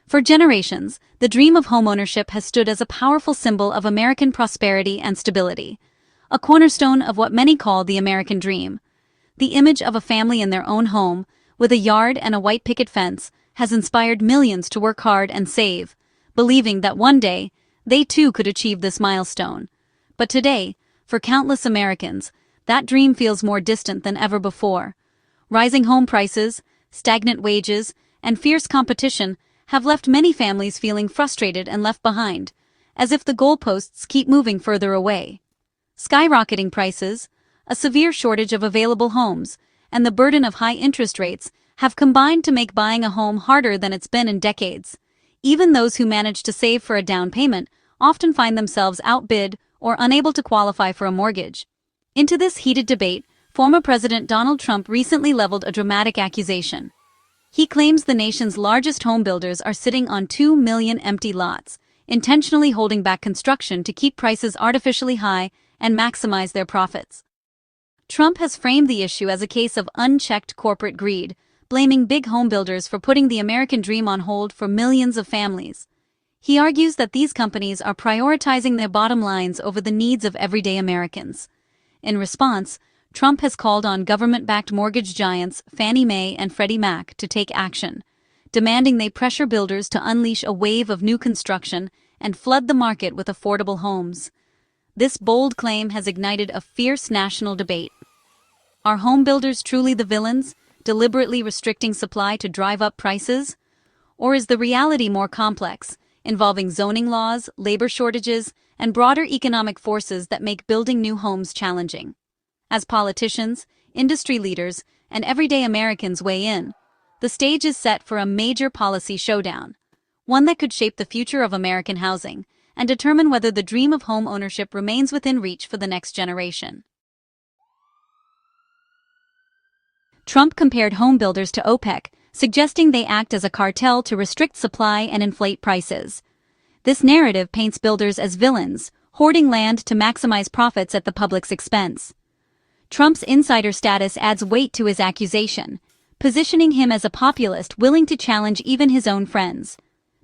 For generations, the dream of homeownership has stood as a powerful symbol of American prosperity and stability, a cornerstone of what many call the American dream. The image of a family in their own home, with a yard and a white picket fence, has inspired millions to work hard and save, believing that one day, they too could achieve this milestone. But today, for countless Americans, that dream feels more distant than ever before. Rising home prices, stagnant wages, and fierce competition have left many families feeling frustrated and left behind, as if the goalposts keep moving further away. Skyrocketing prices, a severe shortage of available homes, and the burden of high interest rates have combined to make buying a home harder than it's been in decades. Even those who manage to save for a down payment often find themselves outbid or unable to qualify for a mortgage. Into this heated debate, former President Donald Trump recently leveled a dramatic accusation. He claims the nation's largest home builders are sitting on 2 million empty lots, intentionally holding back construction to keep prices artificially high and maximize their profits. Trump has framed the issue as a case of unchecked corporate greed, blaming big homebuilders for putting the American dream on hold for millions of families. He argues that these companies are prioritizing their bottom lines over the needs of everyday Americans. In response, Trump has called on government-backed mortgage giants Fannie Mae and Freddie Mac to take action, demanding they pressure builders to unleash a wave of new construction and flood the market with affordable homes. This bold claim has ignited a fierce national debate. Are home builders truly the villains, deliberately restricting supply to drive up prices? Or is the reality more complex, involving zoning laws, labor shortages, and broader economic forces that make building new homes challenging? As politicians, industry leaders, and everyday Americans weigh in, the stage is set for a major policy showdown, one that could shape the future of American housing and determine whether the dream of home ownership remains within reach for the next generation. Trump compared home builders to OPEC, suggesting they act as a cartel to restrict supply and inflate prices. This narrative paints builders as villains, hoarding land to maximize profits at the public's expense. Trump's insider status adds weight to his accusation, positioning him as a populist willing to challenge even his own friends.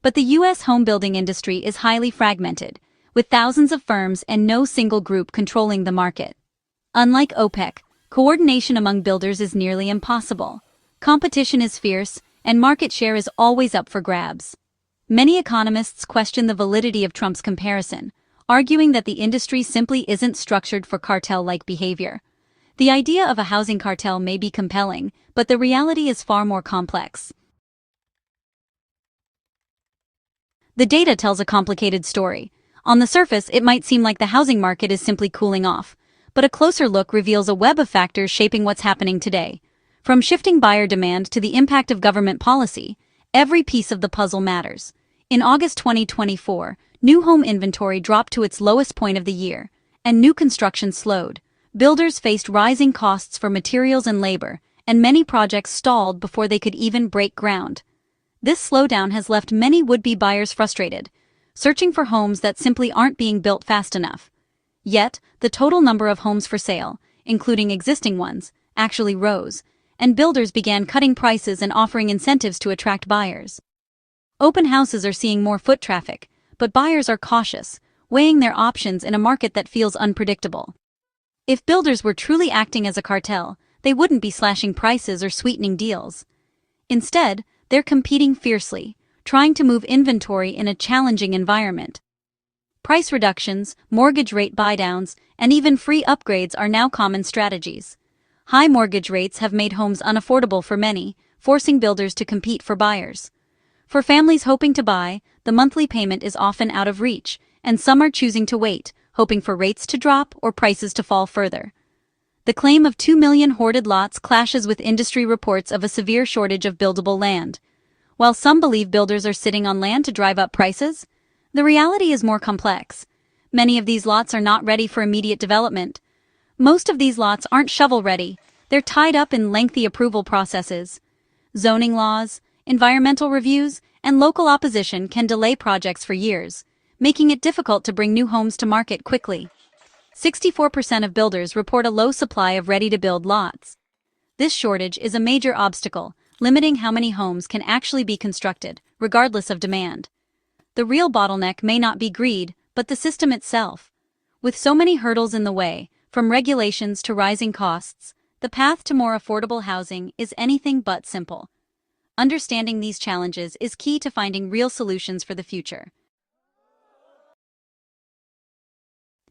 But the U.S. home building industry is highly fragmented, with thousands of firms and no single group controlling the market. Unlike OPEC, coordination among builders is nearly impossible. Competition is fierce, and market share is always up for grabs. Many economists question the validity of Trump's comparison, arguing that the industry simply isn't structured for cartel-like behavior. The idea of a housing cartel may be compelling, but the reality is far more complex. The data tells a complicated story. On the surface, it might seem like the housing market is simply cooling off, but a closer look reveals a web of factors shaping what's happening today. From shifting buyer demand to the impact of government policy, every piece of the puzzle matters. In August 2024, new home inventory dropped to its lowest point of the year, and new construction slowed. Builders faced rising costs for materials and labor, and many projects stalled before they could even break ground. This slowdown has left many would-be buyers frustrated, searching for homes that simply aren't being built fast enough. Yet, the total number of homes for sale, including existing ones, actually rose, and builders began cutting prices and offering incentives to attract buyers. Open houses are seeing more foot traffic, but buyers are cautious, weighing their options in a market that feels unpredictable. If builders were truly acting as a cartel, they wouldn't be slashing prices or sweetening deals. Instead, they're competing fiercely, trying to move inventory in a challenging environment. Price reductions, mortgage rate buydowns, and even free upgrades are now common strategies. High mortgage rates have made homes unaffordable for many, forcing builders to compete for buyers. For families hoping to buy, the monthly payment is often out of reach, and some are choosing to wait, hoping for rates to drop or prices to fall further. The claim of 2 million hoarded lots clashes with industry reports of a severe shortage of buildable land. While some believe builders are sitting on land to drive up prices, the reality is more complex. Many of these lots are not ready for immediate development. Most of these lots aren't shovel-ready. They're tied up in lengthy approval processes. Zoning laws, environmental reviews, and local opposition can delay projects for years, making it difficult to bring new homes to market quickly. 64% of builders report a low supply of ready-to-build lots. This shortage is a major obstacle, limiting how many homes can actually be constructed, regardless of demand. The real bottleneck may not be greed, but the system itself. With so many hurdles in the way, from regulations to rising costs, the path to more affordable housing is anything but simple. Understanding these challenges is key to finding real solutions for the future.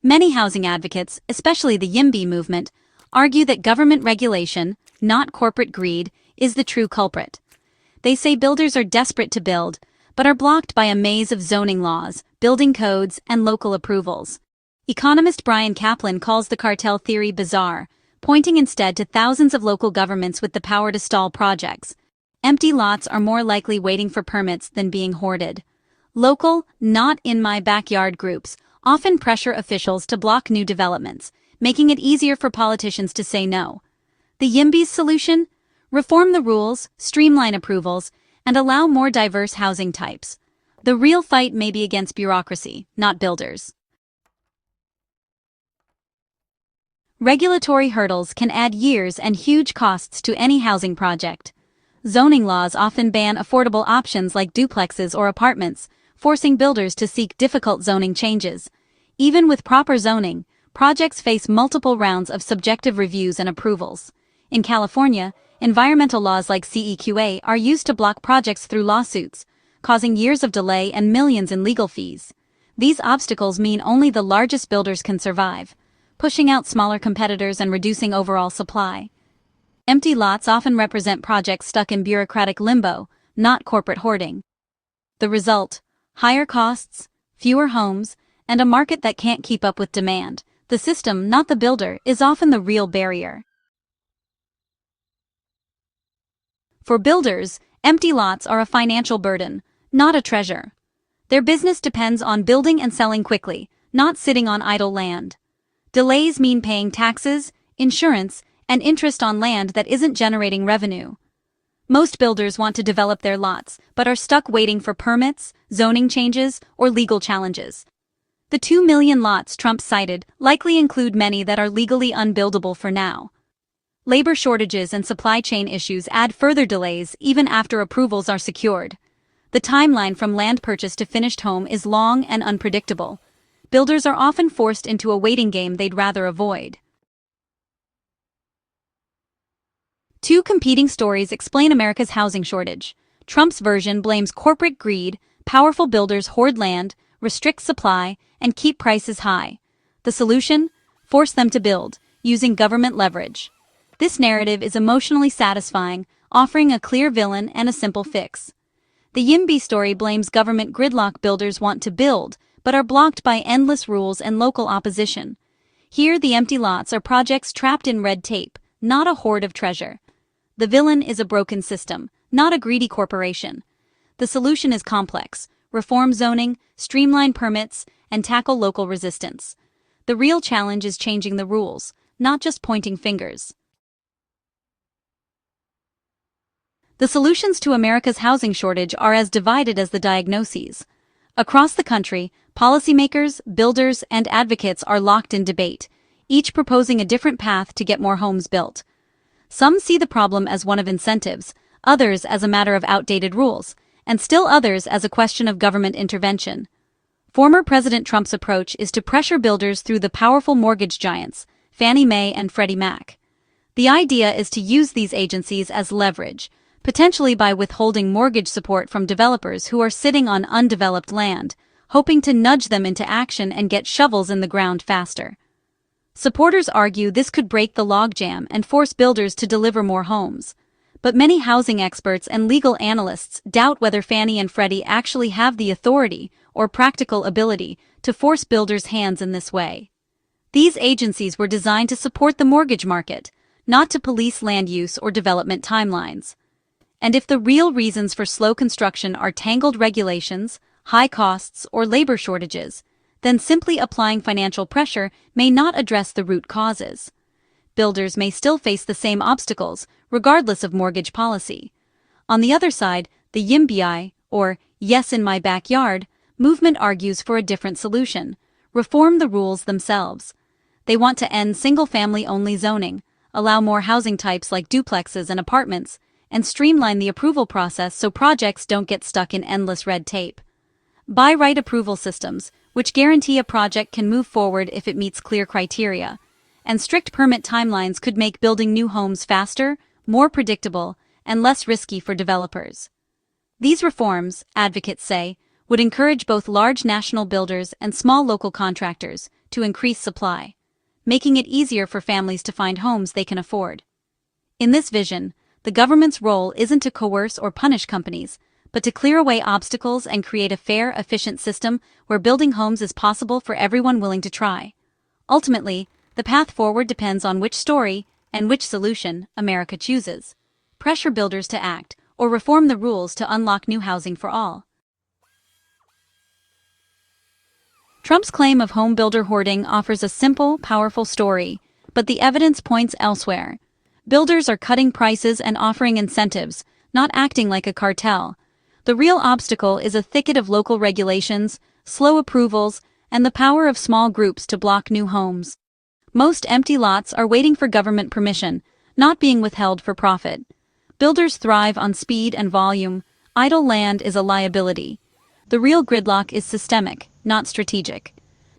Many housing advocates, especially the YIMBY movement, argue that government regulation, not corporate greed, is the true culprit. They say builders are desperate to build, but are blocked by a maze of zoning laws, building codes, and local approvals. Economist Brian Kaplan calls the cartel theory bizarre, pointing instead to thousands of local governments with the power to stall projects. Empty lots are more likely waiting for permits than being hoarded. Local, not in my backyard groups often pressure officials to block new developments, making it easier for politicians to say no. The YIMBY's solution? Reform the rules, streamline approvals, and allow more diverse housing types. The real fight may be against bureaucracy, not builders. Regulatory hurdles can add years and huge costs to any housing project. Zoning laws often ban affordable options like duplexes or apartments, forcing builders to seek difficult zoning changes. Even with proper zoning, projects face multiple rounds of subjective reviews and approvals. In California, environmental laws like CEQA are used to block projects through lawsuits, causing years of delay and millions in legal fees. These obstacles mean only the largest builders can survive, pushing out smaller competitors and reducing overall supply. Empty lots often represent projects stuck in bureaucratic limbo, not corporate hoarding. The result: higher costs, fewer homes, and a market that can't keep up with demand. The system, not the builder, is often the real barrier. For builders, empty lots are a financial burden, not a treasure. Their business depends on building and selling quickly, not sitting on idle land. Delays mean paying taxes, insurance, and interest on land that isn't generating revenue. Most builders want to develop their lots, but are stuck waiting for permits, zoning changes, or legal challenges. The 2 million lots Trump cited likely include many that are legally unbuildable for now. Labor shortages and supply chain issues add further delays even after approvals are secured. The timeline from land purchase to finished home is long and unpredictable. Builders are often forced into a waiting game they'd rather avoid. Two competing stories explain America's housing shortage. Trump's version blames corporate greed, powerful builders hoard land, restrict supply, and keep prices high. The solution? Force them to build, using government leverage. This narrative is emotionally satisfying, offering a clear villain and a simple fix. The YIMBY story blames government gridlock. Builders want to build, but are blocked by endless rules and local opposition. Here, the empty lots are projects trapped in red tape, not a hoard of treasure. The villain is a broken system, not a greedy corporation. The solution is complex: reform zoning, streamline permits, and tackle local resistance. The real challenge is changing the rules, not just pointing fingers. The solutions to America's housing shortage are as divided as the diagnoses. Across the country, policymakers, builders, and advocates are locked in debate, each proposing a different path to get more homes built. Some see the problem as one of incentives, others as a matter of outdated rules, and still others as a question of government intervention. Former President Trump's approach is to pressure builders through the powerful mortgage giants, Fannie Mae and Freddie Mac. The idea is to use these agencies as leverage, potentially by withholding mortgage support from developers who are sitting on undeveloped land, hoping to nudge them into action and get shovels in the ground faster. Supporters argue this could break the logjam and force builders to deliver more homes. But many housing experts and legal analysts doubt whether Fannie and Freddie actually have the authority or practical ability to force builders' hands in this way. These agencies were designed to support the mortgage market, not to police land use or development timelines. And if the real reasons for slow construction are tangled regulations, high costs, or labor shortages, then simply applying financial pressure may not address the root causes. Builders may still face the same obstacles, regardless of mortgage policy. On the other side, the YIMBY, or Yes in My Backyard, movement argues for a different solution: reform the rules themselves. They want to end single-family-only zoning, allow more housing types like duplexes and apartments, and streamline the approval process so projects don't get stuck in endless red tape. Buy right approval systems, which guarantee a project can move forward if it meets clear criteria, and strict permit timelines could make building new homes faster, more predictable, and less risky for developers. These reforms, advocates say, would encourage both large national builders and small local contractors to increase supply, making it easier for families to find homes they can afford. In this vision, the government's role isn't to coerce or punish companies, but to clear away obstacles and create a fair, efficient system where building homes is possible for everyone willing to try. Ultimately, the path forward depends on which story and which solution America chooses. Pressure builders to act, or reform the rules to unlock new housing for all. Trump's claim of home builder hoarding offers a simple, powerful story, but the evidence points elsewhere. Builders are cutting prices and offering incentives, not acting like a cartel. The real obstacle is a thicket of local regulations, slow approvals, and the power of small groups to block new homes. Most empty lots are waiting for government permission, not being withheld for profit. Builders thrive on speed and volume. Idle land is a liability. The real gridlock is systemic, not strategic.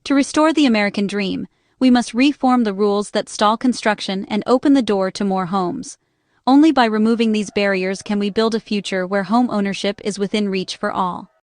To restore the American dream, we must reform the rules that stall construction and open the door to more homes. Only by removing these barriers can we build a future where home ownership is within reach for all.